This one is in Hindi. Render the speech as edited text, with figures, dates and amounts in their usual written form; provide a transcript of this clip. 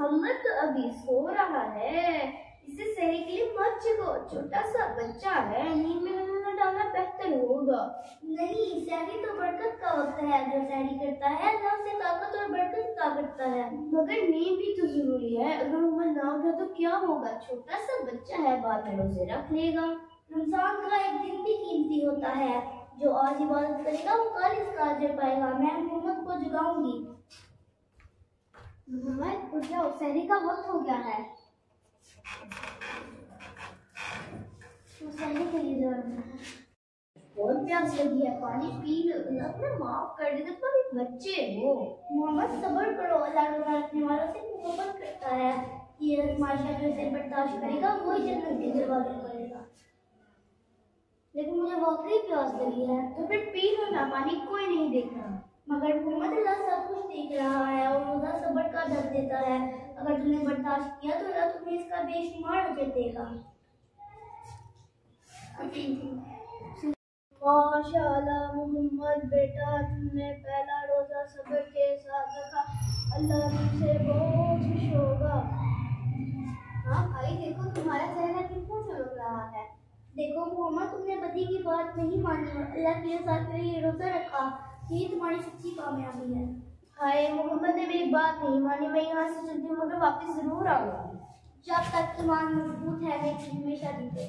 मोहम्मद तो अभी सो रहा है, इसे सहरी के लिए मत जगो, छोटा सा बच्चा है, नींद में न डालना बेहतर होगा। नहीं, सहरी तो बरकत का वक्त है, जो सहरी करता है अल्लाह से ताकत और बरकत का करता है। मगर नींद भी तो जरूरी है, अगर उम्र ना उठा तो क्या होगा, छोटा सा बच्चा है, बाद में रोजे रख लेगा। रमजान का एक दिन भी कीमती होता है, जो आज इबादत करेगा वो कल इसका अजर पाएगा। मैं मोहम्मद को जगाऊंगी। मोहम्मद उठ जाओ, सहरी का वक्त हो गया है। तो सहरी के लिए जाना है, बहुत प्यास लगी है, पानी पी लो। अल्लाह माफ कर दे, तुम अभी बच्चे हो। मोहम्मद सब्र करो, अल्लाह रखने वालों से मोहब्बत करता है। ये आजमाइश जो इसे बर्दाश्त करेगा वो ही जन्नत के दरवाजे खोलेगा। लेकिन मुझे वाकई प्यास लगी है। तो फिर पी लो ना, पानी कोई नहीं देख रहा। मगर मोहम्मद अल्लाह सब कुछ देख रहा है और रोजा सब्र का दर्द देता है। अगर तुमने बर्दाश्त किया तो अल्लाह तुम्हें इसका बेशुमार अजर देगा। माशाअल्लाह मोहम्मद बेटा, तुमने पहला रोजा सब्र के साथ रखा, अल्लाह तुमसे बहुत खुश होगा। हाँ भाई, देखो तुम्हारा चेहरा कितना चमक रहा है। देखो मोहम्मद, तुमने बदी की बात नहीं मानी और अल्लाह के साथ के लिए रोजा रखा, ये तुम्हारी सच्ची कामयाबी है। हाय, मोहम्मद ने मेरी बात नहीं मानी, मैं यहाँ से चलती हूँ मगर वापस जरूर आऊंगा। जब तक ईमान मजबूत है मैं हमेशा जीते।